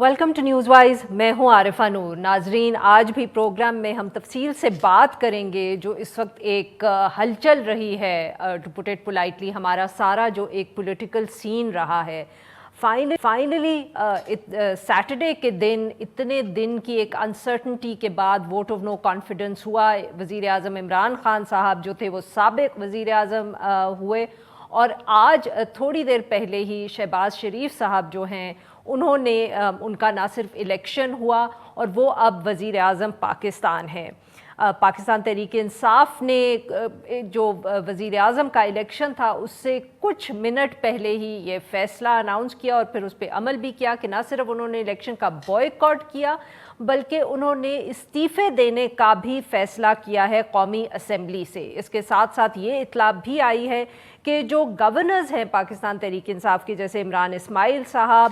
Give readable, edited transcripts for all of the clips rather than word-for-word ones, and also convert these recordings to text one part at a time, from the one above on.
Welcome to news wise. मैं हूं आरिफा नूर। नाजरीन, आज भी प्रोग्राम में हम तफसील से बात करेंगे जो इस वक्त एक हलचल रही है, टू पुट इट पोलाइटली, हमारा सारा जो एक पॉलिटिकल सीन रहा है। फाइनली सैटरडे के दिन, इतने दिन की एक अनसर्टनिटी के बाद वोट ऑफ नो कॉन्फिडेंस हुआ। वज़ीर आज़म इमरान खान साहब जो थे वो साबिक वज़ीर आज़म हुए, और आज थोड़ी देर पहले ही शहबाज शरीफ साहब जो हैं उन्होंने उनका ना सिर्फ इलेक्शन हुआ और वो अब वज़ीर आज़म पाकिस्तान हैं। पाकिस्तान तहरीक इंसाफ ने जो वज़ीर आज़म का इलेक्शन था उससे कुछ मिनट पहले ही ये फ़ैसला अनाउंस किया और फिर उस पर अमल भी किया कि ना सिर्फ उन्होंने इलेक्शन का बॉयकॉट किया बल्कि उन्होंने इस्तीफ़े देने का भी फ़ैसला किया है कौमी असम्बली से। इसके साथ साथ ये इत्तला भी आई है कि जो गवर्नर्स हैं पाकिस्तान तहरीक इंसाफ के, जैसे इमरान इस्माइल साहब,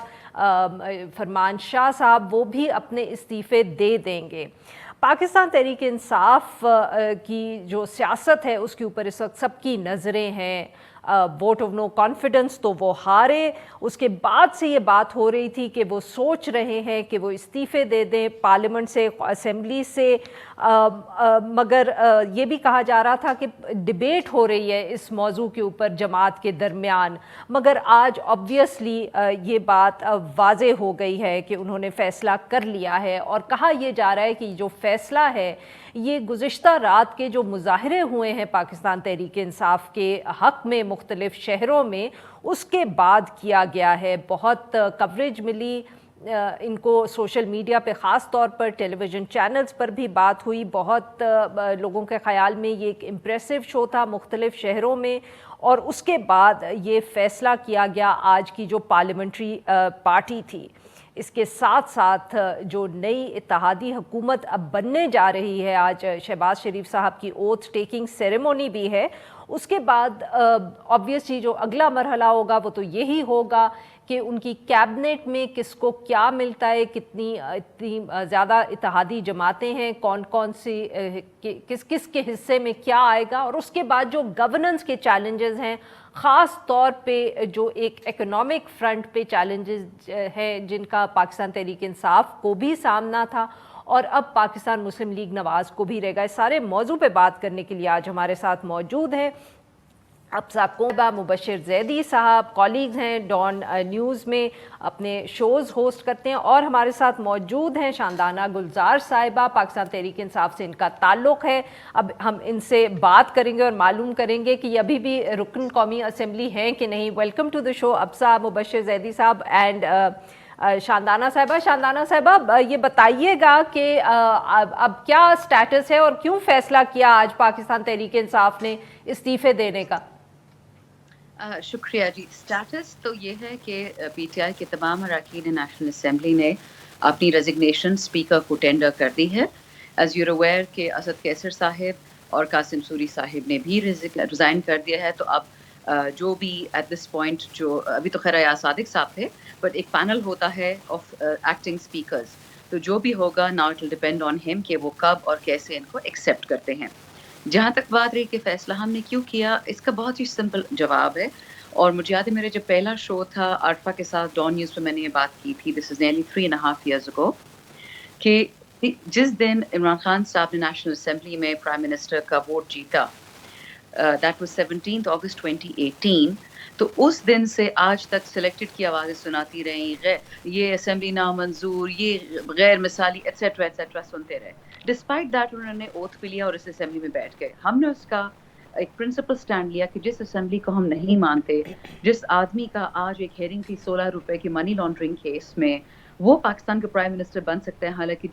फरमान शाह साहब, वो भी अपने इस्तीफ़े दे देंगे। पाकिस्तान तहरीक इंसाफ की जो सियासत है उसके ऊपर इस वक्त सबकी नज़रें हैं। वोट ऑफ नो कॉन्फिडेंस तो वो हारे, उसके बाद से ये बात हो रही थी कि वो सोच रहे हैं कि वो इस्तीफ़े दे दें पार्लियामेंट से, असेंबली से, मगर ये भी कहा जा रहा था कि डिबेट हो रही है इस मौजू के ऊपर जमात के दरमियान। मगर आज ऑब्वियसली ये बात वाज़े हो गई है कि उन्होंने फ़ैसला कर लिया है, और कहा यह जा रहा है कि जो फ़ैसला है ये गुज़िश्ता रात के जो मुज़ाहरे हुए हैं पाकिस्तान तहरीक इंसाफ के हक़ में मुख्तलिफ़ शहरों में, उसके बाद किया गया है। बहुत कवरेज मिली इनको सोशल मीडिया पे, ख़ास तौर पर टेलीविज़न चैनल्स पर भी बात हुई। बहुत लोगों के ख़याल में ये एक इम्प्रेसिव शो था मुख्तलिफ़ शहरों में, और उसके बाद ये फ़ैसला किया गया आज की जो पार्लियामेंट्री पार्टी थी। इसके साथ साथ जो नई इत्तेहादी हुकूमत अब बनने जा रही है, आज शहबाज शरीफ साहब की ओथ टेकिंग सेरेमनी भी है। उसके बाद ऑब्वियसली जो अगला मरहला होगा वो तो यही होगा कि उनकी कैबिनेट में किसको क्या मिलता है, इतनी ज़्यादा इत्तेहादी जमातें हैं, कौन कौन सी किस किस के हिस्से में क्या आएगा, और उसके बाद जो गवर्नेंस के चैलेंजेस हैं, ख़ास तौर पे जो एक इकोनॉमिक फ्रंट पे चैलेंजेस हैं जिनका पाकिस्तान तहरीक इंसाफ को भी सामना था और अब पाकिस्तान मुस्लिम लीग नवाज़ को भी रहेगा। इस सारे मौजू पे बात करने के लिए आज हमारे साथ मौजूद हैं अब्सा कोबा, मुबशिर जैदी साहब, कॉलीग्स हैं डॉन न्यूज़ में, अपने शोज़ होस्ट करते हैं, और हमारे साथ मौजूद हैं शानदाना गुलजार साहिबा, पाकिस्तान तहरीक इंसाफ से इनका ताल्लुक़ है। अब हम इनसे बात करेंगे और मालूम करेंगे कि अभी भी रुकन कौमी असम्बली हैं कि नहीं। वेलकम टू द शो अब्सा, मुबशिर जैदी साहब एंड शानदाना साहिबा। शानदाना साहिबा, ये बताइएगा कि अब क्या स्टेटस है और क्यों फ़ैसला किया आज पाकिस्तान तहरीक इंसाफ ने इस्तीफ़े देने का? शुक्रिया जी। स्टेटस तो ये है कि पीटीआई के तमाम अरकान नेशनल असम्बली ने अपनी रेजिग्नेशन स्पीकर को टेंडर कर दी है। एज यूर अवेयर कि असद कैसर साहिब और कासिम सूरी साहिब ने भी रिज़ाइन कर दिया है। तो अब जो भी एट दिस पॉइंट, जो अभी तो खैर अयाज सादिक साहब थे, बट एक पैनल होता है ऑफ एक्टिंग स्पीकर्स, तो जो भी होगा now it will depend on him कि वो कब और कैसे इनको एक्सेप्ट करते हैं। जहाँ तक बात रही कि फ़ैसला हमने क्यों किया, इसका बहुत ही सिंपल जवाब है। और मुझे याद है मेरे जब पहला शो था आरफा के साथ डॉन न्यूज़ पे, मैंने ये बात की थी, this is nearly 3.5 years ago, कि जिस दिन इमरान खान साहब ने नेशनल असम्बली में प्राइम मिनिस्टर का वोट जीता, दैट वाज 17 अगस्त 2018, तो उस दिन से आज तक सिलेक्टेड की आवाज़ें सुनाती रहीं, ये असम्बली नामंजूर, ये गैर मिसाली, एट्सेट्रा एट्सेट्रा सुनते रहे। डिस्पाइट दैट उन्होंने ओथ भी लिया और इस असम्बली में बैठ गए। हमने उसका एक प्रिंसिपल स्टैंड लिया कि जिस असम्बली को हम नहीं मानते, जिस आदमी का आज एक हेयरिंग थी 16 रुपए की मनी लॉन्ड्रिंग केस में, वो पाकिस्तान के प्राइम मिनिस्टर बन सकते हैं। हालांकि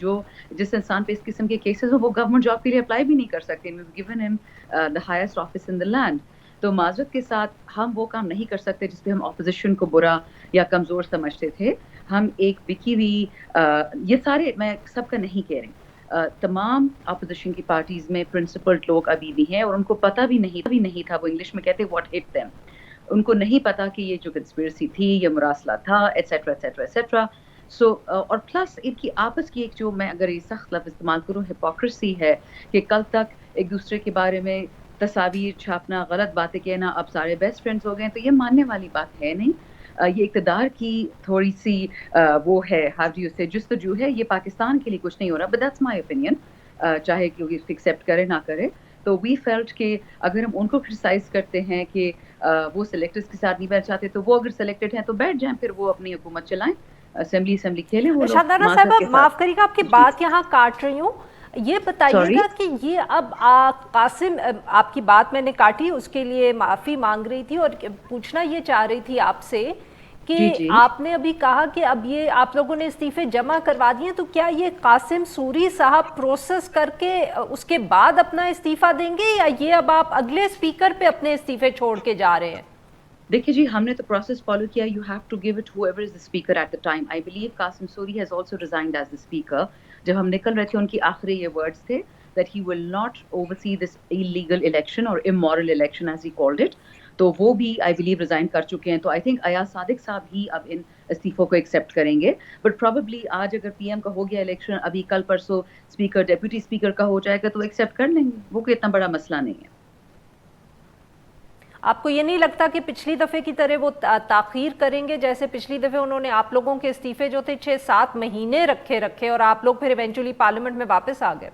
जिस इंसान पे इस किस्म के केसेस हो वो गवर्नमेंट जॉब के लिए अप्लाई भी नहीं कर सकते। We given him the highest office in the land. तो माजरत के साथ हम वो काम नहीं कर सकते जिस पे हम ऑपोजिशन को बुरा या कमज़ोर समझते थे। हम एक बिकी हुई, ये सारे, मैं सबका नहीं कह रही, तमाम अपोजिशन की पार्टीज़ में प्रिंसिपल्ड लोग अभी भी हैं और उनको पता भी नहीं था, वो इंग्लिश में कहते हैं व्हाट हिट देम, उनको नहीं पता कि ये जो कंस्पिरेसी थी, ये मुरासला था, एट्सेट्रा एट्सेट्रा एट्सेट्रा। सो और प्लस इनकी आपस की एक, जो मैं अगर ये सख्त लफ्ज़ इस्तेमाल करूँ, हिपोक्रेसी है कि कल तक एक दूसरे के बारे में तस्वीर छापना, गलत बातें कहना, अब सारे बेस्ट फ्रेंड्स हो गए, तो ये मानने वाली बात है नहीं। یہ اقتدار کی تھوڑی سی وہ ہے ہاؤ ڈو یو سے جستجو ہے, یہ پاکستان کے لیے کچھ نہیں ہو رہا, بٹ دیٹس مائی اوپینین, چاہے کہ اس کو ایکسیپٹ کرے نہ کرے. تو وی فیلٹ کہ اگر ہم ان کو کرٹیسائز کرتے ہیں کہ وہ سلیکٹرز کے ساتھ نہیں بیٹھ چاہتے, تو وہ اگر سلیکٹڈ ہیں تو بیٹھ جائیں, پھر وہ اپنی حکومت چلائیں, اسمبلی کھیلیں وہ لوگ شاندانہ معذرت صاحبہ, کے ساتھ. معاف کریے گا آپ کی بات یہاں کاٹ رہی ہوں, یہ بتائیے Sorry. گا کہ یہ اب قاسم, آپ کی بات میں نے کاٹی, اس کے لیے معافی مانگ رہی تھی, اور پوچھنا یہ چاہ رہی تھی آپ سے کہ جی. آپ نے ابھی کہا کہ اب یہ آپ لوگوں نے استعفے جمع کروا دیے, تو کیا یہ قاسم سوری صاحب پروسیس کر کے اس کے بعد اپنا استعفیٰ دیں گے, یا یہ اب آپ اگلے اسپیکر پہ اپنے استعفے چھوڑ کے جا رہے ہیں؟ دیکھیے جی, ہم نے تو پروسیس فالو کیا. You have to give it whoever is the speaker at the time. I believe Qasim Suri has also resigned as the speaker. جب ہم نکل رہے تھے ان کی آخری یہ ورڈز تھے that he will not oversee this illegal election or immoral election as he called it. تو وہ بھی I believe resign کر چکے ہیں. تو I think ایاز صادق صاحب ہی اب ان استعفوں کو ایکسیپٹ کریں گے. بٹ probably آج اگر پی ایم کا ہو گیا الیکشن, ابھی کل پرسوں اسپیکر ڈیپوٹی اسپیکر کا ہو جائے گا, تو ایکسیپٹ کر لیں گے, وہ کوئی اتنا بڑا مسئلہ نہیں ہے. آپ کو یہ نہیں لگتا کہ پچھلی دفعے کی طرح وہ تاخیر کریں گے, جیسے پچھلی دفعے انہوں نے آپ لوگوں کے استعفے جو تھے 6-7 مہینے رکھے اور آپ لوگ پھر ایونچولی پارلیمنٹ میں واپس آ گئے؟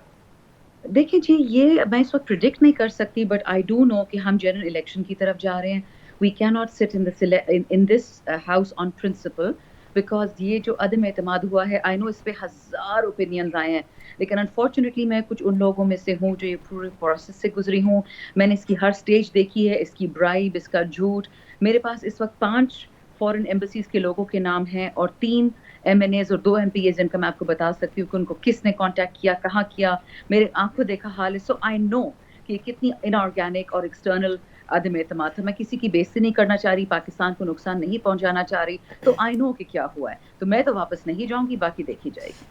دیکھیں جی, یہ میں اس وقت پریڈکٹ نہیں کر سکتی, بٹ آئی ڈو نو کہ ہم جنرل الیکشن کی طرف جا رہے ہیں. وی can not sit in this house on principle, because یہ جو عدم اعتماد ہوا ہے, آئی نو اس پہ ہزار اوپینینز آئے ہیں, لیکن انفارچونیٹلی میں کچھ ان لوگوں میں سے ہوں جو یہ پورے پروسیس سے گزری ہوں. میں نے اس کی ہر سٹیج دیکھی ہے, اس کی برائب, اس کا جھوٹ. میرے پاس اس وقت 5 فورن ایمبیسیز کے لوگوں کے نام ہیں, اور 3 ایم این ایز اور 2 ایم پی ایز, جن کا میں آپ کو بتا سکتی ہوں کہ ان کو کس نے کانٹیکٹ کیا, کہاں کیا. میرے آنکھوں دیکھا حال ہے. سو آئی نو کہ کتنی ان آرگینک اور ایکسٹرنل عدم اعتماد تھا. میں کسی کی بےزتی نہیں کرنا چاہ رہی, پاکستان کو نقصان نہیں پہنچانا چاہ رہی, تو آئی نو کہ کیا ہوا ہے. تو میں تو واپس نہیں جاؤں گی, باقی دیکھی جائے گی.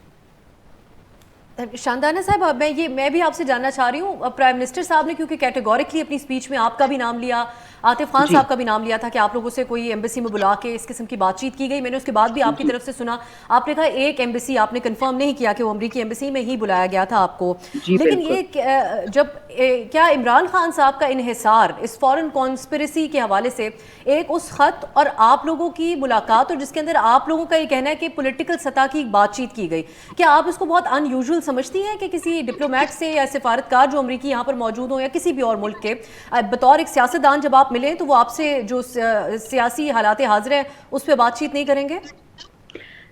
شاندانہ صاحب, میں بھی آپ سے جاننا چاہ رہی ہوں, پرائم منسٹر صاحب نے کیونکہ کیٹیگورکلی اپنی اسپیچ میں آپ کا بھی نام لیا, عاطف خان صاحب کا بھی نام لیا تھا کہ آپ لوگوں سے کوئی ایمبیسی میں بلا کے اس قسم کی بات چیت کی گئی. میں نے اس کے بعد بھی آپ کی طرف سے سنا, آپ نے کہا ایک ایمبیسی آپ نے کنفرم نہیں کیا کہ وہ امریکی ایمبیسی میں ہی بلایا گیا تھا آپ کو. لیکن یہ جب کیا عمران خان صاحب کا انحصار اس فورن کانسپریسی کے حوالے سے ایک اس خط اور آپ لوگوں کی ملاقات, اور جس کے اندر آپ لوگوں کا یہ کہنا ہے کہ پولیٹیکل سطح کی بات چیت کی گئی, کیا آپ اس کو بہت ان یوزول سمجھتی ہیں کہ کسی ڈپلومیٹ سے یا سفارتکار جو امریکی یہاں پر موجود ہوں یا کسی بھی اور ملک کے, بطور ایک سیاستدان جب آپ ملیں تو وہ آپ سے جو سیاسی حالات حاضر ہیں اس پہ بات چیت نہیں کریں گے؟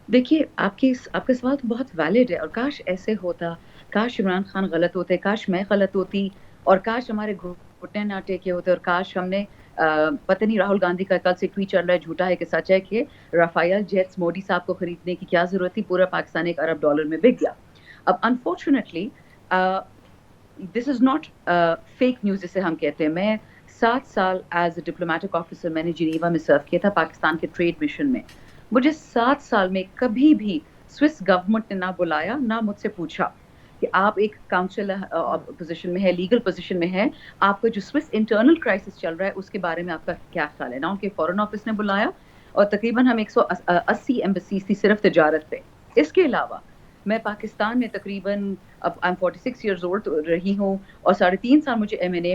دیکھیے, آپ کا سوال تو بہت ویلڈ ہے, اور کاش ایسے ہوتا, کاش عمران خان غلط ہوتے, کاش میں غلط ہوتی, اور کاش ہمارے گھٹنے نہ ٹیکے ہوتے, اور کاش ہم نے پتہ نہیں راہل گاندھی کا کل سے ٹویٹ چل رہا ہے, جھوٹا ہے کہ سچ ہے, کہ رافائل جیٹس مودی صاحب کو خریدنے کی کیا ضرورت تھی, پورا پاکستان $1 ارب میں بک گیا. اب unfortunately this is not fake news جسے ہم کہتے ہیں. میں 7 سال ایز اے ڈپلومیٹک آفیسر میں نے جنیوا میں سرو کیا تھا پاکستان کے ٹریڈ مشن میں. مجھے 7 سال میں کبھی بھی سوئس گورنمنٹ نے نہ بلایا, نہ مجھ سے پوچھا کہ آپ ایک کاؤنسل پوزیشن میں ہے, لیگل پوزیشن میں ہے, آپ کا جو سوئس انٹرنل کرائسس چل رہا ہے اس کے بارے میں آپ کا کیا خیال ہے. نہ ان کے فورن آفس نے بلایا, اور تقریباً ہم 180 ایمبیسیز تھی صرف تجارت پہ. اس کے علاوہ میں پاکستان میں تقریباً اب I'm 46 years old رہی ہوں, اور 3.5 سال مجھے ایم این اے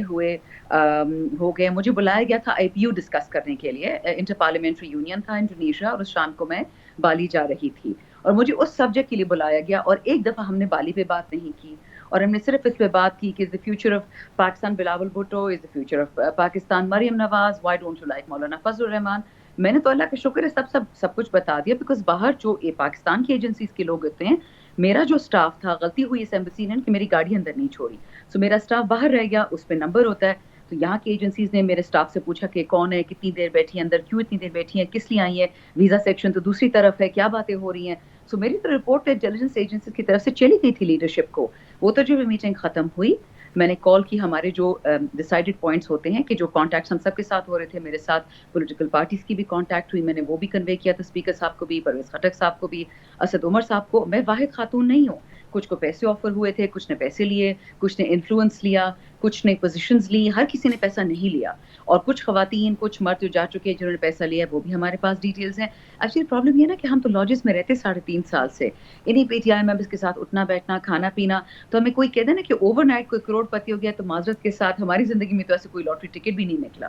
ہو گئے. مجھے بلایا گیا تھا آئی پی یو ڈسکس کرنے کے لیے, انٹر پارلیمنٹری یونین تھا انڈونیشیا, اور اس شام کو میں بالی جا رہی تھی, اور مجھے اس سبجیکٹ کے لیے بلایا گیا, اور ایک دفعہ ہم نے بالی پہ بات نہیں کی, اور ہم نے صرف اس پہ بات کی کہ the future of Pakistan Bilawal Bhutto is the future of Pakistan Maryam Nawaz, why don't you like مولانا فضل الرحمان. میں نے تو اللہ کا شکر ہے سب کچھ بتا دیا, بیکاز باہر جو پاکستان کی ایجنسیز کے لوگ ہوتے ہیں, میرا جو سٹاف تھا, غلطی ہوئی اس ایمبیسی نے کہ میری گاڑی اندر نہیں چھوڑی, سو میرا سٹاف باہر رہ گیا, اس پہ نمبر ہوتا ہے. تو یہاں کی ایجنسیز نے میرے سٹاف سے پوچھا کہ کون ہے, کتنی دیر بیٹھی ہے اندر, کیوں اتنی دیر بیٹھی ہیں, کس لیے آئی ہے, ویزا سیکشن تو دوسری طرف ہے, کیا باتیں ہو رہی ہیں. سو میری تو رپورٹ انٹیلیجنس ایجنسیز کی طرف سے چلی گئی تھی لیڈرشپ کو. وہ تو جو میٹنگ ختم ہوئی, میں نے کال کی, ہمارے جو ڈیسائیڈڈ پوائنٹس ہوتے ہیں کہ جو کانٹیکٹس ہم سب کے ساتھ ہو رہے تھے, میرے ساتھ پولیٹیکل پارٹیز کی بھی کانٹیکٹ ہوئی, میں نے وہ بھی کنوے کیا تھا اسپیکر صاحب کو بھی, پرویز خٹک صاحب کو بھی, اسد عمر صاحب کو. میں واحد خاتون نہیں ہوں, کچھ کو پیسے آفر ہوئے تھے, کچھ نے پیسے لیے, کچھ نے انفلوئنس لیا, کچھ نے پوزیشنز لی, ہر کسی نے پیسہ نہیں لیا. اور کچھ خواتین, کچھ مرد جو جا چکے ہیں جنہوں نے پیسہ لیا, وہ بھی ہمارے پاس ڈیٹیلز ہیں. ایکچولی پرابلم یہ نا کہ ہم تو لاجز میں رہتے 3.5 سال سے, انہیں پی ٹی آئی ممبرس کے ساتھ اٹھنا بیٹھنا, کھانا پینا. تو ہمیں کوئی کہتے ہیں نا کہ اوور نائٹ کوئی کروڑ پتی ہو گیا, تو معذرت کے ساتھ ہماری زندگی میں تو ایسے کوئی لاٹری ٹکٹ بھی نہیں نکلا.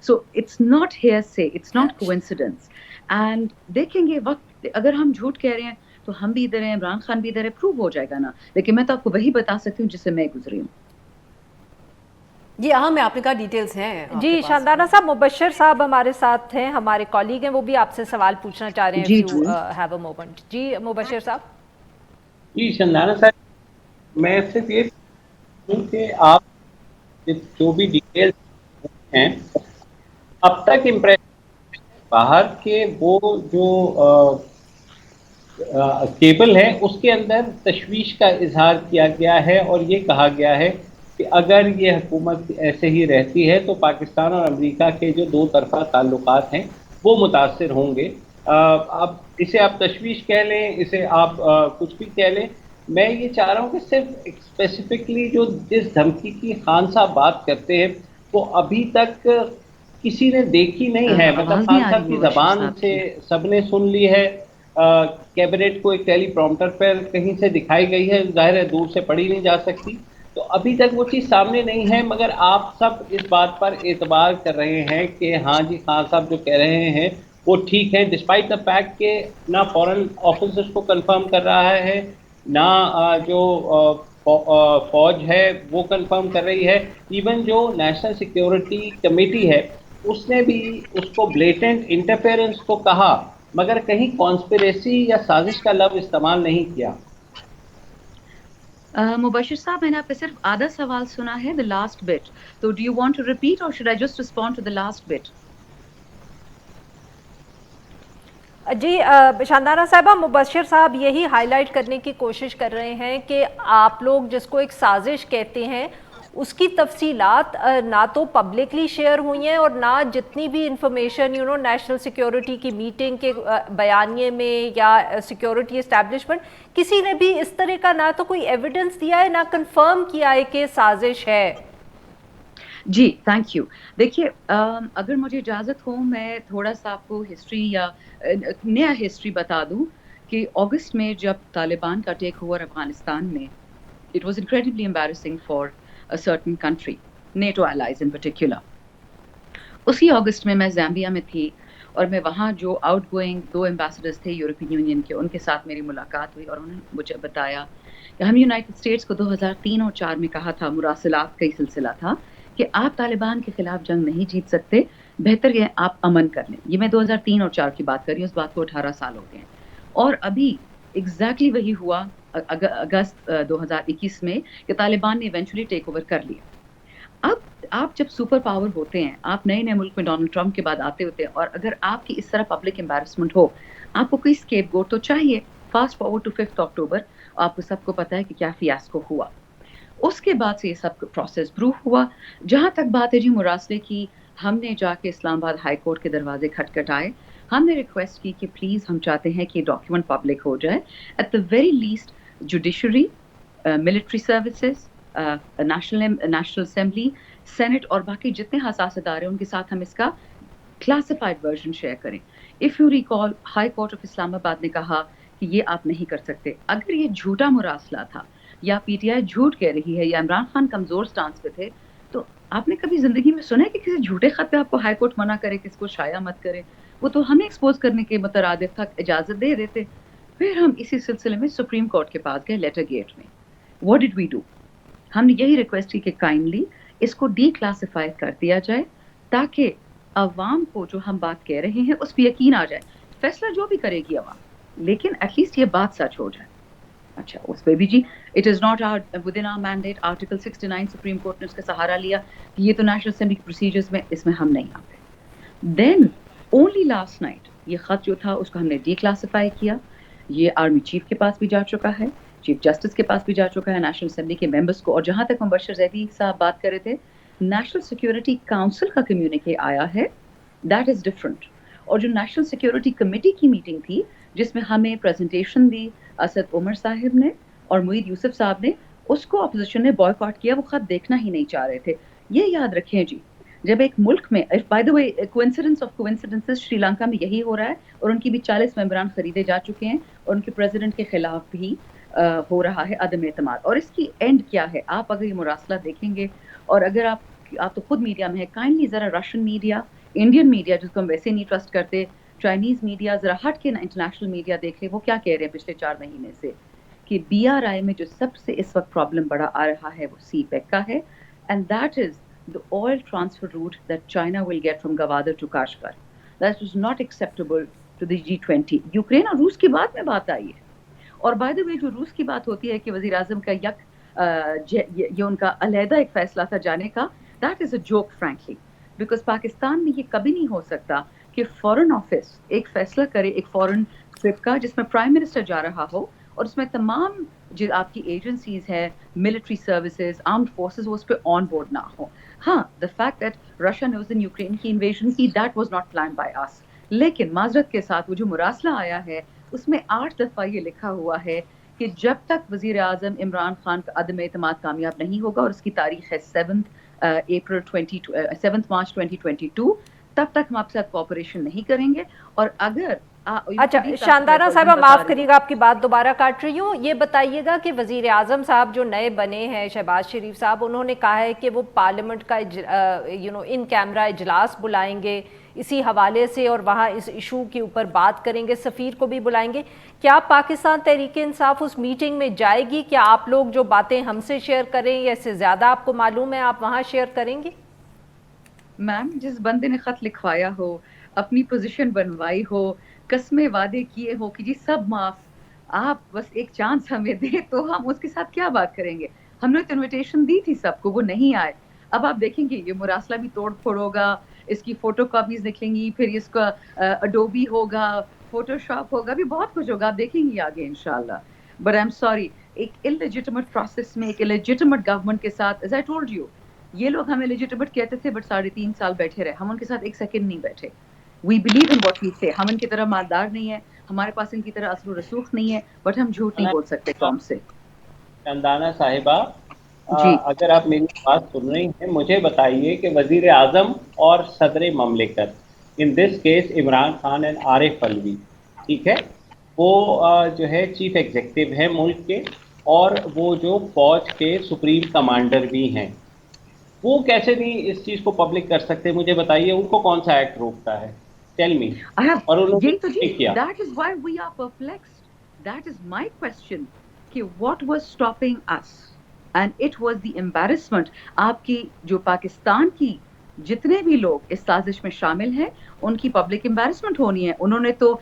So it's not hearsay, it's not coincidence. And देखेंगे वक्त, अगर हम झूठ कह रहे हैं तो हम भी इधर हैं, इमरान खान भी इधर है, प्रूव हो जाएगा ना. लेकिन मैं तो आपको वही बता सकती हूँ जिससे मैं गुजरी हूँ. ये अहम है, आपने कहा डिटेल्स हैं जी शानदाना साहब, मुबशर साहब हमारे साथ हैं, हमारे कॉलीग हैं, वो भी आपसे सवाल पूछना चाह रहे हैं. जी, if you ji. have a moment. जी मुबशर साहब. जी शानदाना साहब, मैं सिर्फ ये हूँ कि आप जो भी डिटेल्स हैं अब तक इम्प्रेशन बाहर के वो जो केबल है उसके अंदर तशवीश का इजहार किया गया है और ये कहा गया है कि अगर ये हुकूमत ऐसे ही रहती है तो पाकिस्तान और अमेरिका के जो दो तरफा ताल्लुकात हैं वो मुतासर होंगे. अब इसे आप तशवीश कह लें, इसे आप कुछ भी कह लें, मैं ये चाह रहा हूँ कि सिर्फ स्पेसिफिकली जो जिस धमकी की खान साहब बात करते हैं वो अभी तक किसी ने देखी नहीं है. मतलब खान साहब की ज़बान से सबने सुन ली है, कैबिनेट को एक टेलीप्रॉम्प्टर पर कहीं से दिखाई गई है, जाहिर है दूर से पढ़ी नहीं जा सकती, तो अभी तक वो चीज़ सामने नहीं है. मगर आप सब इस बात पर एतबार कर रहे हैं कि हाँ जी खान साहब जो कह रहे हैं वो ठीक है, डिस्पाइट द फैक्ट कि ना फॉरेन ऑफिस उसको कंफर्म कर रहा है, ना जो फौज है वो कंफर्म कर रही है. इवन जो नेशनल सिक्योरिटी कमेटी है उसने भी उसको ब्लेटेंट इंटरफेरेंस तो कहा, मगर कहीं कॉन्स्पिरेसी या साजिश का लफ्ज़ इस्तेमाल नहीं किया. मुबशिर साहब, मैंने आपका सिर्फ आधा सवाल सुना है, द लास्ट बिट. तो do you want to repeat और should I just respond to the last bit? जी शानदाना साहबा, मुबशर साहब यही हाईलाइट करने की कोशिश कर रहे हैं कि आप लोग जिसको एक साजिश कहते हैं उसकी तफसीलात ना तो पब्लिकली शेयर हुई हैं और ना जितनी भी इंफॉर्मेशन नेशनल सिक्योरिटी की मीटिंग के बयानिए में या सिक्योरिटी इस्टेब्लिशमेंट किसी ने भी इस तरह का ना तो कोई एविडेंस दिया है ना कंफर्म किया है कि साजिश है. जी थैंक यू. देखिए अगर मुझे इजाज़त हो मैं थोड़ा सा आपको हिस्ट्री या नया हिस्ट्री बता दूं कि अगस्त में जब तालिबान का टेक ओवर अफगानिस्तान में, it was incredibly embarrassing for a certain country, NATO allies in particular. उसी अगस्त में मैं ज़ाम्बिया में थी और मैं वहाँ जो आउट गोइंग 2 एम्बेसडर्स थे यूरोपियन यूनियन के, उनके साथ मेरी मुलाकात हुई और उन्होंने मुझे बताया कि हम यूनाइटेड स्टेट्स को 2003 और 4 में कहा था, मुरासलात का ही सिलसिला था कि आप तालिबान के खिलाफ जंग नहीं जीत सकते, बेहतर है आप अमन कर लें. ये मैं 2003 और 4 की बात कर रही हूँ, उस बात को 18 साल हो गए हैं. और अभी एग्जैक्टली वही हुआ अगस्त 2021 में कि तालिबान ने इवेंचुअली टेक ओवर कर लिया. अब आप जब सुपर पावर होते हैं, आप नए नए मुल्क में डोनाल्ड ट्रंप के बाद आते होते हैं और अगर आपकी इस तरह पब्लिक एम्बैरसमेंट हो, आपको कोई स्केपगोट तो चाहिए. फास्ट फॉरवर्ड टू 5 अक्टूबर, आपको सबको पता है कि क्या फियास्को हुआ. उसके बाद से ये सब प्रोसेस प्रूफ हुआ. जहाँ तक बात है जी मुरासले की, हमने जाके इस्लामाबाद हाई कोर्ट के दरवाजे खटखटाए, हमने रिक्वेस्ट की कि प्लीज़ हम चाहते हैं कि डॉक्यूमेंट पब्लिक हो जाए. At the very least judiciary, military services, national assembly, senate और बाकी जितने हसास इदारे उनके साथ हम इसका क्लासिफाइड वर्जन शेयर करें. If you recall, high court of Islamabad ने कहा कि ये आप नहीं कर सकते. अगर ये झूठा मुरासला था या पीटीआई झूठ कह रही है या इमरान खान कमज़ोर स्टांस पे थे, तो आपने कभी ज़िंदगी में सुना है कि किसी झूठे खत पे आपको हाई कोर्ट मना करे कि इसको शाया मत करे? वो तो हमें एक्सपोज करने के मुतरादिफ था, इजाज़त दे देते. फिर हम इसी सिलसिले में सुप्रीम कोर्ट के पास गए लेटर गेट में. What did we do? हमने यही रिक्वेस्ट की कि काइंडली इसको डीक्लासिफाई कर दिया जाए ताकि अवाम को जो हम बात कह रहे हैं उस पर यकीन आ जाए. फैसला जो भी करेगी अवाम, लेकिन एटलीस्ट ये बात सच हो जाए. अच्छा, उस पर भी जी it is not within our mandate. Article 69 supreme court ने उसका सहारा लिया कि ये तो नेशनल असेंबली के प्रोसीजर्स में, इसमें हम नहीं आते. देन ओनली लास्ट नाइट ये ख़त जो था उसको हमने डीक्लासिफाई किया. ये आर्मी चीफ के पास भी जा चुका है, चीफ जस्टिस के पास भी जा चुका है, नेशनल असेंबली के मेंबर्स को. और जहाँ तक मुबशर जैदी साहब बात कर रहे थे, नेशनल सिक्योरिटी काउंसिल का कम्युनिके आया है, दैट इज़ डिफरेंट. और जो नेशनल सिक्योरिटी कमेटी की मीटिंग थी जिसमें हमें प्रेजेंटेशन दी असद उमर साहिब ने और मुईद यूसुफ साहब ने, उसको अपोजिशन ने बॉयकॉट किया. वो खत देखना ही नहीं चाह रहे थे. ये याद रखें जी, जब एक मुल्क में, by the way coincidence of coincidences, Sri Lanka में यही हो रहा है और उनकी भी 40 मेंबरान खरीदे जा चुके हैं और उनके प्रेसिडेंट के खिलाफ भी हो रहा है अदम एतमाद. और इसकी एंड क्या है? आप अगर ये मुरासला देखेंगे और अगर आप آپ تو خود میڈیا میں ہے, کائنڈلی ذرا رشین میڈیا, انڈین میڈیا جس کو ہم ویسے نہیں ٹرسٹ کرتے, چائنیز میڈیا, ذرا ہٹ کے انٹرنیشنل میڈیا دیکھ لیں وہ کیا کہہ رہے ہیں پچھلے 4 مہینے سے کہ BRI میں جو سب سے اس وقت پرابلم بڑا آ رہا ہے وہ CPEC کا ہے, and that is the oil transfer route that China will get from Gwadar to Kashgar. That was not acceptable to the G20. Ukraine اور روس کی بات میں بات آئی ہے. اور بائی دا وے جو روس کی بات ہوتی ہے کہ وزیر اعظم کا یہ ان کا علیحدہ ایک فیصلہ تھا جانے کا, that is a joke frankly, because Pakistan میں یہ کبھی نہیں ہو سکتا کہ فورن آفس ایک فیصلہ کرے ایک فورن ٹرپ کا جس میں پرائم منسٹر جا رہا ہو اور اس میں تمام جو آپ کی ایجنسیز ہیں, ملٹری سروسز, آرمڈ فورسز, وہ اس پہ آن بورڈ نہ ہو. ہاں, the fact that Russia knows in Ukraine کی انویژن کی, that was not planned by us. لیکن معذرت کے ساتھ وہ جو مراسلہ آیا ہے اس میں 8 دفعہ یہ لکھا ہوا ہے کہ جب تک وزیر اعظم عمران خان کا عدم اعتماد کامیاب نہیں ہوگا, اور اس کی تاریخ ہے 7 مارچ 2022, تب تک ہم آپ سے کوآپریشن نہیں کریں گے. اور اگر اچھا شاندانہ صاحبہ معاف کریے گا آپ کی بات دوبارہ کاٹ رہی ہوں, یہ بتائیے گا کہ وزیر اعظم صاحب جو نئے بنے ہیں شہباز شریف صاحب, انہوں نے کہا ہے کہ وہ پارلیمنٹ کا ان کیمرہ اجلاس بلائیں گے اسی حوالے سے اور وہاں اس ایشو کے اوپر بات کریں گے, سفیر کو بھی بلائیں گے. کیا پاکستان تحریک انصاف اس میٹنگ میں جائے گی؟ کیا آپ لوگ جو باتیں ہم سے شیئر کریں یا اس سے زیادہ آپ کو معلوم ہے آپ وہاں شیئر کریں گے؟ میم, جس بندے نے خط لکھوایا ہو, اپنی پوزیشن بنوائی ہو, قسمیں وعدے کیے ہو کہ جی سب معاف, آپ بس ایک چانس ہمیں دیں, تو ہم اس کے ساتھ کیا بات کریں گے؟ ہم نے تو انویٹیشن دی تھی سب کو, وہ نہیں آئے. اب آپ دیکھیں گے یہ مراسلہ بھی توڑ پھوڑ ہوگا, اس کی فوٹو کاپیز نکلیں گی, پھر اس کا اڈوبی ہوگا, فوٹو شاپ ہوگا, بھی بہت کچھ ہوگا, آپ دیکھیں گے آگے انشاءاللہ. بٹ آئی ایم سوری, ایک انلیجیٹمیٹ پروسیس میں ایک انلیجیٹمیٹ گورنمنٹ کے ساتھ, ایز آئی ٹولڈ یو, یہ لوگ ہمیں لیجیٹمیٹ کہتے تھے بٹ 3.5 سال بیٹھے رہے, ہم ان کے ساتھ ایک سیکنڈ نہیں بیٹھے. We believe in what we سے, ہم ان کی طرح مالدار نہیں ہیں, ہمارے پاس ان کی طرح اثر و رسوخ نہیں ہے, بٹ ہم جھوٹ نہیں بول سکتے قوم سے. شاندانہ صاحبہ, جی اگر آپ میری بات سن رہی ہیں, مجھے بتائیے کہ وزیر اعظم اور صدر مملکت, in this case Imran Khan and Arif Alvi, ٹھیک ہے, وہ جو ہے چیف ایگزیکٹو ہیں ملک کے, اور وہ جو فوج کے سپریم کمانڈر بھی ہیں, وہ کیسے نہیں اس چیز کو پبلک کر سکتے؟ مجھے بتائیے, ان کو کون سا ایکٹ روکتا ہے؟ Tell me. اور انہوں یہی تو نے جی, that is why we are perplexed, that is my question کہ what was stopping us, and it was the embarrassment. آپ کی جو پاکستان کی جتنے بھی لوگ اس سازش میں شامل ہیں ان کی پبلک امبیرسمنٹ ہونی ہے. انہوں نے تو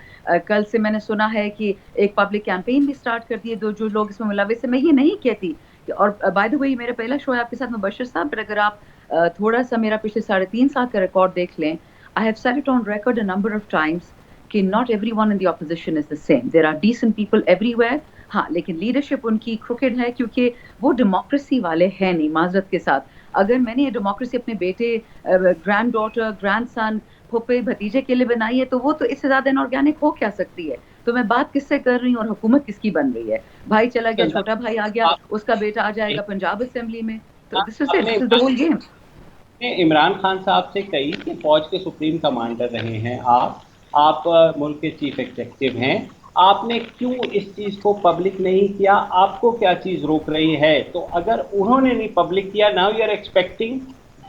کل سے میں نے سنا ہے کہ ایک پبلک کیمپین بھی سٹارٹ کر دی ہے, جو لوگ اس میں ملوث ہیں. میں یہ نہیں کہتی, اور بائی دا وے میرا پہلا شو ہے آپ کے ساتھ مبشر صاحب, بٹ اگر آپ تھوڑا سا میرا پچھلے 3.5 سال کا ریکارڈ دیکھ لیں, I have said it on record a number of times کہ not everyone in the opposition is the same. There are decent people everywhere. ہاں, لیکن لیڈرشپ ان کی کروکڈ ہے کیونکہ وہ ڈیموکریسی والے ہیں نہیں, معذرت کے ساتھ. اگر میں نے یہ ڈیموکریسی اپنے بیٹے, گرینڈ ڈاٹر, گرینڈ سن, پھوپھے بھتیجے کے لیے بنائی ہے, تو وہ تو اس سے زیادہ انآرگینک ہو کیا سکتی ہے؟ تو میں بات کس سے کر رہی ہوں اور حکومت کس کی بن رہی ہے؟ بھائی چلا گیا, چھوٹا بھائی آ گیا, اس کا بیٹا آ جائے گا پنجاب اسمبلی میں, تو this is it, this is the whole game. Imran Khan صاحب سے کہی کہ فوج کے سپریم کمانڈر رہے ہیں آپ ملک کے چیف ایگزیکٹو ہیں, آپ نے کیوں اس چیز کو پبلک نہیں کیا؟ آپ کو کیا چیز روک رہی ہے؟ تو اگر انہوں نے نہیں پبلک کیا, ناؤ یو آر ایکسپیکٹنگ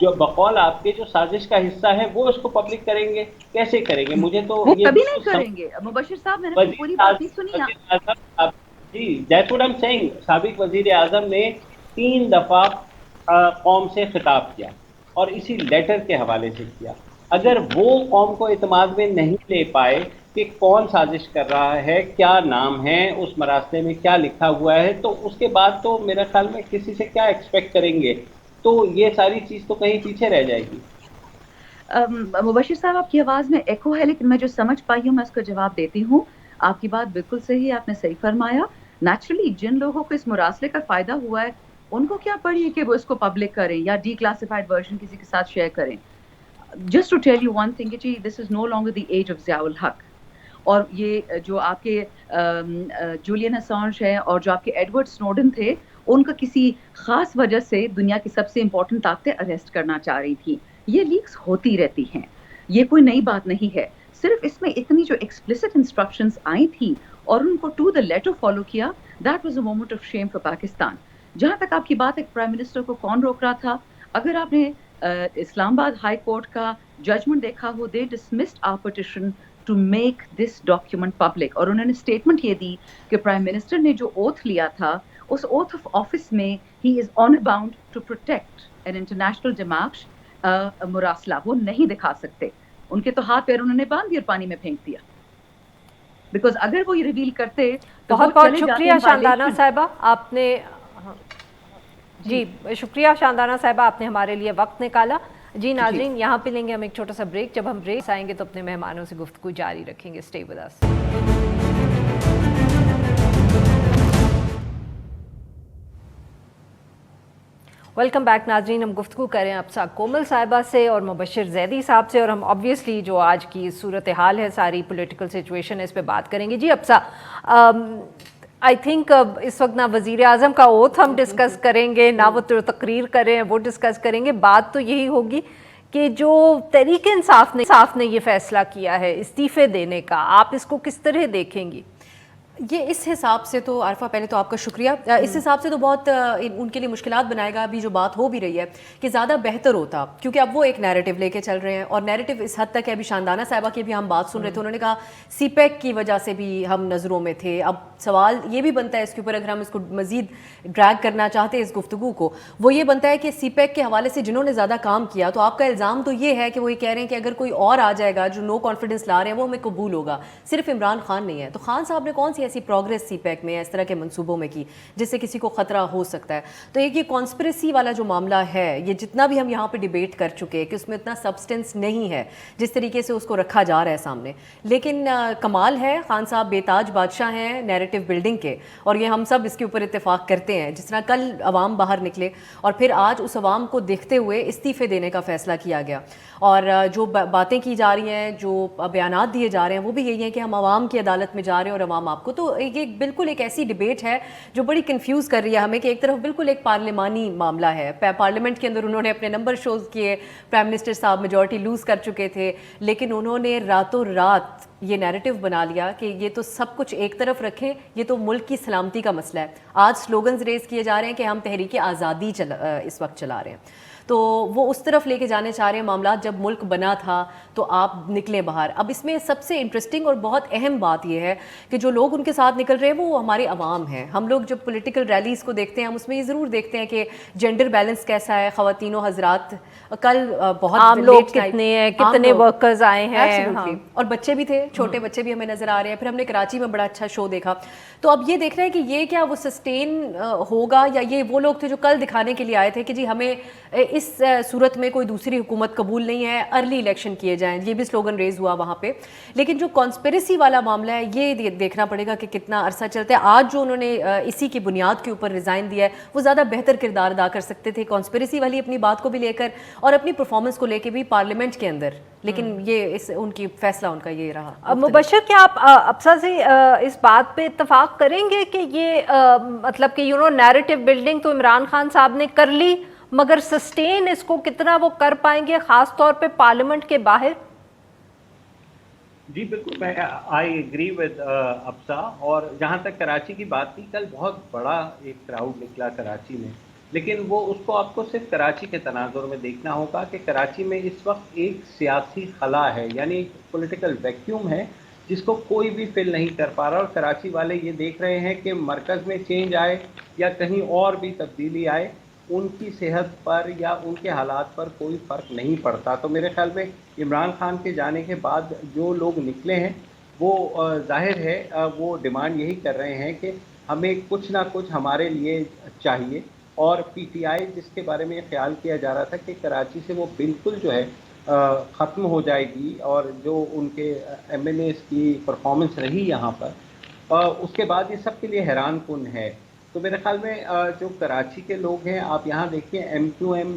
جو بقول آپ کے جو سازش کا حصہ ہے وہ اس کو پبلک کریں گے؟ کیسے کریں گے؟ مجھے تو وہ کبھی نہیں کریں گے. مبشر صاحب, میں نے پوری بات نہیں سنی. جی, that's what I am saying. سابق وزیر اعظم نے 3 دفعہ قوم سے خطاب کیا اور اسی لیٹر کے حوالے سے کیا. اگر وہ قوم کو اعتماد میں نہیں لے پائے کہ کون سازش کر رہا ہے, کیا نام ہے, اس مراسلے میں کیا لکھا ہوا ہے, تو اس کے بعد تو میرے خیال میں کسی سے کیا ایکسپیکٹ کریں گے؟ تو یہ ساری چیز تو کہیں پیچھے رہ جائے گی. مبشر صاحب, آپ کی آواز میں ایکو ہے, لیکن میں جو سمجھ پائی ہوں میں اس کا جواب دیتی ہوں. آپ کی بات بالکل صحیح ہے, آپ نے صحیح فرمایا. نیچرلی جن لوگوں کو اس مراسلے کا فائدہ ہوا ہے ان کو کیا پڑی ہے کہ وہ اس کو پبلک کریں یا ڈی کلاسیفائڈ ورژن کسی کے ساتھ شیئر کریں. Just to tell you one thing, this is no longer the age of Zia ul-Haq. اور یہ جو آپ کے جولین اسانج ہے اور جو آپ کے ایڈورڈ سنوڈن تھے, ان کا کسی خاص وجہ سے دنیا کی سب سے امپورٹنٹ طاقتیں اریسٹ کرنا چاہ رہی تھیں. یہ لیکس ہوتی رہتی ہیں, یہ کوئی نئی بات نہیں ہے. صرف اس میں اتنی جو ایکسپلسٹ انسٹرکشنز آئی تھیں اور ان کو ٹو دا لیٹر فالو کیا, that was a moment of shame for Pakistan. جہاں تک آپ کی بات ہے پرائم منسٹر کو کون روک رہا تھا, اگر آپ نے इस्लामाबाद हाई कोर्ट का जजमेंट देखा हो, they dismissed our petition to make this document public, और उन्होंने स्टेटमेंट ये दी कि प्राइम मिनिस्टर ने जो ओथ लिया था उस ओथ ऑफ ऑफिस में he is honour bound to protect an international demarche मुरासला, वो नहीं दिखा सकते। उनके तो हाथ पैर उन्होंने बांध दिया और पानी में फेंक दिया, बिकॉज अगर वो ये रिवील करते तो बहुत बहुत शुक्रिया शांदाना साहिबा, आपने जी शुक्रिया शांदाना साहिबा, आपने हमारे लिए वक्त निकाला। जी नाजरीन, यहाँ पे लेंगे हम एक छोटा सा ब्रेक। जब हम ब्रेक आएंगे तो अपने मेहमानों से गुफ्तगू जारी रखेंगे। Stay with us. Welcome back नाजरीन, हम गुफ्तगू करें अप्सा कोमल साहिबा से और मुबशर जैदी साहब से, और हम ऑब्वियसली जो आज की सूरत हाल है, सारी पॉलिटिकल सिचुएशन है, इस पे बात करेंगे। जी अप्सा, आई थिंक इस वक्त ना वज़ीर आज़म का ओथ हम डिस्कस करेंगे, ना वो तकरीर करें वो डिस्कस करेंगे। बात तो यही होगी कि जो तहरीक इंसाफ ने ये फैसला किया है इस्तीफ़े देने का, आप इसको किस तरह देखेंगी? ये इस हिसाब से तो आरफा, पहले तो आपका शुक्रिया, इस हिसाब से तो बहुत उनके लिए मुश्किलात बनाएगा। अभी जो बात हो भी रही है कि ज़्यादा बेहतर होता, क्योंकि अब वो एक नैरेटिव लेके चल रहे हैं, और नैरेटिव इस हद तक है, अभी शांदाना साहिबा की भी हम बात सुन रहे थे, उन्होंने कहा सीपैक की वजह से भी हम नज़रों में थे। अब सवाल ये भी बनता है इसके ऊपर, अगर हम इसको मज़ीद ड्रैग करना चाहते हैं इस गुफ्तगू को, वो ये बनता है कि सीपैक के हवाले से जिन्होंने ज़्यादा काम किया, तो आपका इल्ज़ाम तो ये है कि वो ये कह रहे हैं कि अगर कोई और आ जाएगा जो नो कॉन्फिडेंस ला रहे हैं वो हमें कबूल होगा, सिर्फ इमरान खान नहीं है। तो खान साहब ने कौन सी ऐसी प्रोग्रेस सीपैक में इस तरह के मंसूबों में की जिससे किसी को खतरा हो सकता है? तो एक ये कॉन्स्पिरेसी वाला जो मामला है, ये जितना भी हम यहाँ पे डिबेट कर चुके हैं कि उसमें इतना सब्सटेंस नहीं है जिस तरीके से उसको रखा जा रहा है सामने, लेकिन कमाल है, खान साहब बेताज बादशाह हैं नैरेटिव बिल्डिंग के, और ये हम सब इसके ऊपर इत्तेफाक करते हैं। जिस तरह कल अवाम बाहर निकले और फिर आज उस अवाम को देखते हुए इस्तीफ़े देने का फैसला किया गया, और जो बातें की जा रही हैं, जो बयानात दिए जा रहे हैं, वो भी यही है कि हम आवाम की अदालत में जा रहे हैं और आवाम आपको, तो ये बिल्कुल एक ऐसी डिबेट है जो बड़ी कंफ्यूज कर रही है हमें कि एक तरफ बिल्कुल एक पार्लिमानी मामला है, पार्लियामेंट के अंदर उन्होंने अपने नंबर शोज किए, प्राइम मिनिस्टर साहब मेजॉरिटी लूज कर चुके थे, लेकिन उन्होंने रातों रात ये नैरेटिव बना लिया कि ये तो सब कुछ एक तरफ रखें, ये तो मुल्क की सलामती का मसला है। आज स्लोगन्स रेज किए जा रहे हैं कि हम तहरीक आज़ादी इस वक्त चला रहे हैं, तो वो उस तरफ लेके जाने चाह रहे हैं मामला। जब मुल्क बना था तो आप निकले बाहर। अब इसमें सबसे इंटरेस्टिंग और बहुत अहम बात यह है कि जो लोग उनके साथ निकल रहे हैं वो हमारे अवाम हैं। हम लोग जब पॉलिटिकल रैलीज़ को देखते हैं, हम उसमें ये ज़रूर देखते हैं कि जेंडर बैलेंस कैसा है, ख़वातीनो हजरात, कल बहुत आम लोग कितने हैं, कितने वर्कर्स आए हैं, हाँ। और बच्चे भी थे, छोटे बच्चे भी हमें नज़र आ रहे हैं। फिर हमने कराची में बड़ा अच्छा शो देखा, तो अब ये देख रहे हैं कि ये क्या वो सस्टेन होगा, या ये वो लोग थे जो कल दिखाने के लिए आए थे कि जी हमें इस सूरत में कोई दूसरी हुकूमत कबूल नहीं है, अर्ली इलेक्शन किए जाएं, ये भी स्लोगन रेज हुआ वहाँ पे। लेकिन जो कॉन्स्पिरेसी वाला मामला है, ये देखना पड़ेगा कि कितना अरसा चलता है। आज जो उन्होंने इसी की बुनियाद के ऊपर रिज़ाइन दिया है, वो ज़्यादा बेहतर किरदार अदा कर सकते थे कॉन्स्पिरेसी वाली अपनी बात को भी लेकर और अपनी परफॉर्मेंस को लेकर भी पार्लियामेंट के अंदर, लेकिन ये उनकी फैसला उनका ये रहा। मुबशर, क्या आप अप्सा से इस बात पे इत्तफाक करेंगे कि ये मतलब कि नैरेटिव बिल्डिंग तो इमरान खान साहब ने कर ली, मगर सस्टेन इसको कितना वो कर पाएंगे, खास तौर पे पार्लियामेंट के बाहर? जी बिल्कुल, मैं आई एग्री विद अप्सा। और जहाँ तक कराची की बात थी, कल बहुत बड़ा एक क्राउड निकला कराची में, लेकिन वो उसको आपको सिर्फ कराची के तनाजुर में देखना होगा कि कराची में इस वक्त एक सियासी खला है, यानी एक पॉलिटिकल वैक्यूम है जिसको कोई भी फिल नहीं कर पा रहा। और कराची वाले ये देख रहे हैं कि मरकज़ में चेंज आए या कहीं और भी तब्दीली आए, उनकी सेहत पर या उनके हालात पर कोई फ़र्क नहीं पड़ता। तो मेरे ख्याल में इमरान खान के जाने के बाद जो लोग निकले हैं वो जाहिर है वो डिमांड यही कर रहे हैं कि हमें कुछ ना कुछ हमारे लिए चाहिए। और पीटीआई जिसके बारे में ख्याल किया जा रहा था कि कराची से वो बिल्कुल जो है ख़त्म हो जाएगी, और जो उनके एमएनएस की परफॉर्मेंस रही यहाँ पर, उसके बाद ये सब के लिए हैरान कुन है। तो मेरे ख्याल में जो कराची के लोग हैं, आप यहाँ देखिए MQM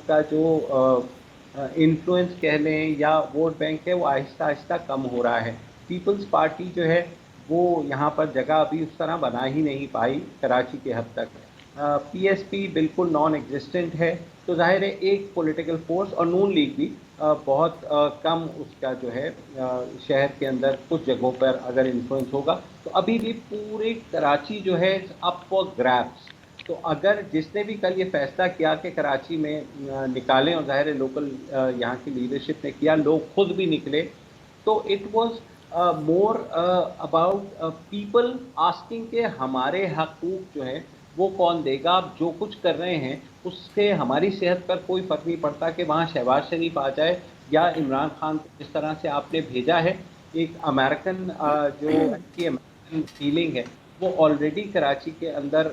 का जो इन्फ्लुएंस कह लें या वोट बैंक है, वो आहिस्ता आहिस्ता कम हो रहा है। पीपल्स पार्टी जो है वो यहाँ पर जगह अभी उस तरह बना ही नहीं पाई कराची के हद तक। PSP बिल्कुल नॉन एग्जिस्टेंट है। तो जाहिर है एक पॉलिटिकल फोर्स, और नून लीग भी बहुत कम उसका जो है शहर के अंदर कुछ जगहों पर अगर इन्फ्लुएंस होगा, तो अभी भी पूरे कराची जो है अप फॉर ग्रैब्स। तो अगर जिसने भी कल ये फैसला किया कि कराची में निकालें, और ज़ाहिर है लोकल यहाँ की लीडरशिप ने किया, लोग खुद भी निकले, तो it was more about people asking के हमारे हकूक़ जो हैं वो कौन देगा। आप जो कुछ कर रहे हैं उससे हमारी सेहत पर कोई फ़र्क नहीं पड़ता कि वहाँ शहबाज शरीफ आ जाए या इमरान खान, जिस तरह से आपने भेजा है एक अमेरिकन जो की अमेरिकन फीलिंग है वो ऑलरेडी कराची के अंदर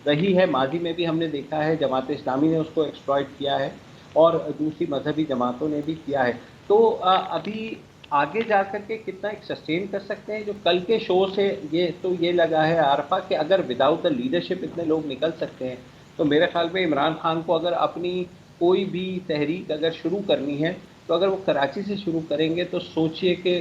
रही है। माजी में भी हमने देखा है, जमात इस्लामी ने उसको एक्सप्लॉइट किया है और दूसरी मजहबी जमातों ने भी किया है। तो अभी आगे जा कर के कितना एक सस्टेन कर सकते हैं। जो कल के शो से ये लगा है आरफा कि अगर विदाउट द लीडरशिप इतने लोग निकल सकते हैं, तो मेरे ख्याल में इमरान खान को अगर अपनी कोई भी तहरीक अगर शुरू करनी है तो अगर वो कराची से शुरू करेंगे तो सोचिए कि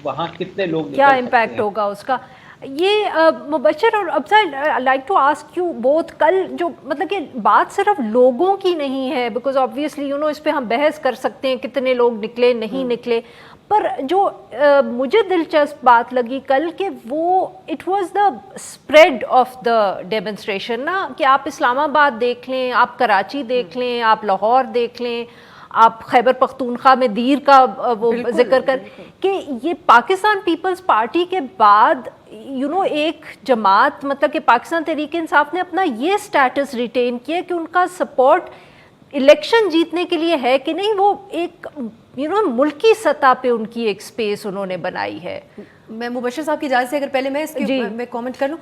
वहाँ कितने लोग क्या निकल इम्पैक्ट सकते हैं। होगा उसका। ये मुबशर और Afzal, like to ask you both, कल जो मतलब कि बात सिर्फ लोगों की नहीं है, बिकॉज ऑब्वियसली यू नो इस पे हम बहस कर सकते हैं कितने लोग निकले नहीं निकले, पर जो मुझे दिलचस्प बात लगी कल के वो it was the spread of the demonstration ना, कि आप इस्लामाबाद देख लें, आप कराची देख लें, आप लाहौर देख लें, आप खैबर पख्तूनख्वा में दीर का वो जिक्र कर कि ये पाकिस्तान पीपल्स पार्टी के बाद यू नो एक जमात, मतलब कि पाकिस्तान तहरीक इंसाफ ने अपना ये स्टेटस रिटेन किया कि उनका सपोर्ट इलेक्शन जीतने के लिए है कि नहीं, वो एक यू नो मुल्की सतह पे उनकी एक स्पेस उन्होंने बनाई है। मैं मुबशर साहब की इजाज़त से अगर पहले मैं इसके मैं कमेंट कर लूँ,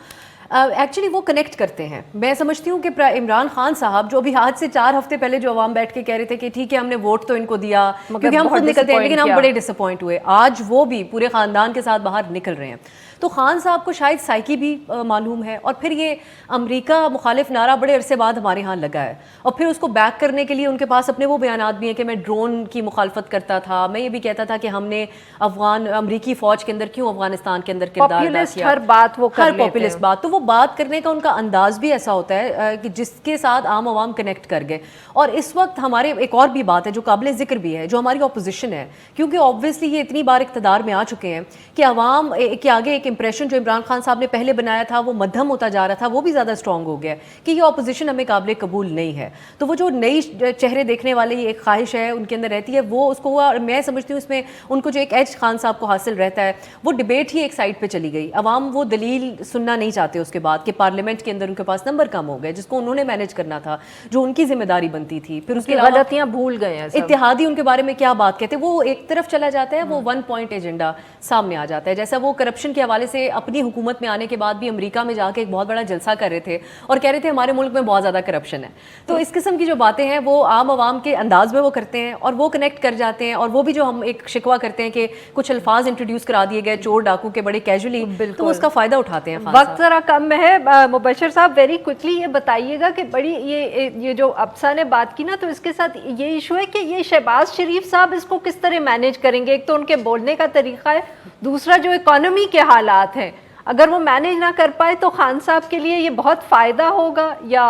एक्चुअली वो कनेक्ट करते हैं। मैं समझती हूँ कि इमरान खान साहब जो अभी आज से 4 हफ्ते पहले जो अवाम बैठ के कह रहे थे कि ठीक है हमने वोट तो इनको दिया क्योंकि हम खुद निकलते हैं, लेकिन हम बड़े डिसअपॉइंट हुए, आज वो भी पूरे ख़ानदान के साथ बाहर निकल रहे हैं। तो खान साहब को शायद साइकी भी मालूम है, और फिर ये अमेरिका मुखालिफ नारा बड़े अरसे बाद हमारे यहाँ लगा है, और फिर उसको बैक करने के लिए उनके पास अपने वो बयानात भी हैं कि मैं ड्रोन की मुखालफत करता था, मैं ये भी कहता था कि हमने अमरीकी फ़ौज के अंदर क्यों अफगानिस्तान के अंदर किरदार अदा किया, हर बात वो हर पॉपुलिस्ट बात। तो वो बात करने का उनका अंदाज भी ऐसा होता है कि जिसके साथ आम आवाम कनेक्ट कर गए। और इस वक्त हमारे एक और भी बात है जो काबिल ज़िक्र भी है, जो हमारी अपोजिशन है, क्योंकि ऑब्वियसली ये इतनी बार इक़्तिदार में आ चुके हैं कि आवाम के आगे एक इंप्रेशन जो इमरान खान साहब ने पहले बनाया था वो मध्यम होता जा रहा था, वो भी ज़्यादा स्ट्रॉन्ग हो गया कि ये अपोजिशन हमें काबिल कबूल नहीं है। तो वो जो नई चेहरे देखने वाली एक ख्वाहिश है उनके अंदर रहती है, वो उसको हुआ। और मैं समझती हूँ इसमें उनको जो एक एज खान साहब को हासिल रहता है, वो डिबेट ही एक साइड पे चली गई। अवाम वो दलील सुनना नहीं चाहते उसके बाद कि पार्लियामेंट के अंदर उनके पास नंबर कम हो गए, जिसको उन्होंने मैनेज करना था, जो उनकी जिम्मेदारी बनती थी। फिर उसकी गलतियां भूल गए हैं, इत्तेहादी उनके बारे में क्या बात कहते हैं, वो एक तरफ चला जाता है, वो 1 पॉइंट एजेंडा सामने आ जाता है। जैसा वो करप्शन के हवाले से अपनी हुकूमत में आने के बाद भी अमेरिका में जाके एक बहुत बड़ा जलसा कर रहे थे और कह रहे थे हमारे मुल्क में बहुत ज़्यादा करप्शन है। तो इस किस्म की जो बातें हैं वो आम आवाम के अंदाज में वो करते हैं और वो कनेक्ट कर जाते हैं। और वो भी जो हम एक शिकवा करते हैं कि कुछ अल्फाज इंट्रोड्यूस करा दिए गए चोर डाकू के बड़े कैजुअली, तो उसका फ़ायदा उठाते हैं। वक्त ज़रा कम है, मुबशर साहब वेरी क्विकली ये बताइएगा कि बड़ी ये जो अफसा ने बात की ना, तो इसके साथ ये इशू है कि ये शहबाज शरीफ साहब इसको किस तरह मैनेज करेंगे। एक तो उनके बोलने का तरीका है, दूसरा जो इकोनॉमी के हालात हैं, अगर वो मैनेज ना कर पाए तो खान साहब के लिए ये बहुत फ़ायदा होगा या?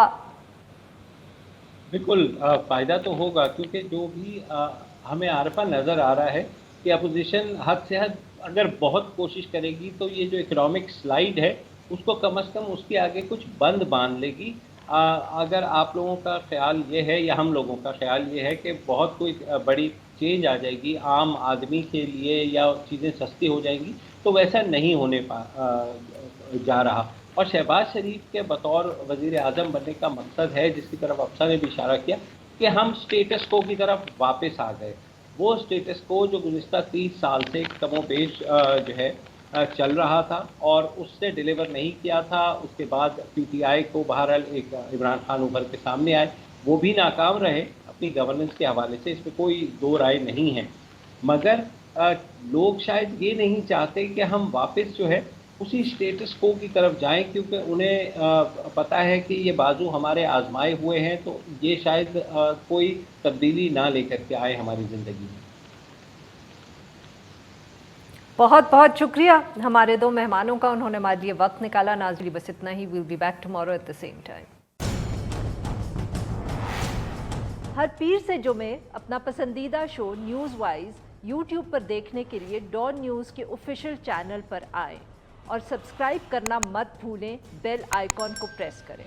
बिल्कुल फ़ायदा तो होगा, क्योंकि जो भी हमें आरफा नज़र आ रहा है कि अपोजिशन हद से हद अगर बहुत कोशिश करेगी तो ये जो इकोनॉमिक स्लाइड है उसको कम से कम उसके आगे कुछ बंद बांध लेगी। अगर आप लोगों का ख्याल ये है या हम लोगों का ख्याल ये है कि बहुत कोई बड़ी चेंज आ जाएगी आम आदमी के लिए या चीज़ें सस्ती हो जाएंगी, तो वैसा नहीं होने जा रहा। और शहबाज शरीफ के बतौर वज़ीर आज़म बनने का मकसद है, जिसकी तरफ अफसा ने भी इशारा किया, कि हम स्टेटस को की तरफ वापस आ गए। वो स्टेटस को जो गुज़िश्ता 30 साल से कमोबेश जो है चल रहा था और उससे डिलीवर नहीं किया था। उसके बाद पीटीआई को बहरहाल एक इमरान खान उभर के सामने आए, वो भी नाकाम रहे अपनी गवर्नेंस के हवाले से, इसमें कोई दो राय नहीं है। मगर लोग शायद ये नहीं चाहते कि हम वापस जो है उसी स्टेटस को की तरफ जाएं, क्योंकि उन्हें पता है कि ये बाजू हमारे आजमाए हुए हैं, तो ये शायद कोई तब्दीली ना लेकर के आए हमारी ज़िंदगी में। बहुत बहुत शुक्रिया हमारे दो मेहमानों का, उन्होंने हमारे लिए वक्त निकाला। नाज़रीन बस इतना ही, will be back tomorrow at the same time. हर पीर से जुमे अपना पसंदीदा शो न्यूज़ वाइज यूट्यूब पर देखने के लिए डॉन न्यूज़ के ऑफिशियल चैनल पर आएं। और सब्सक्राइब करना मत भूलें, बेल आइकॉन को प्रेस करें।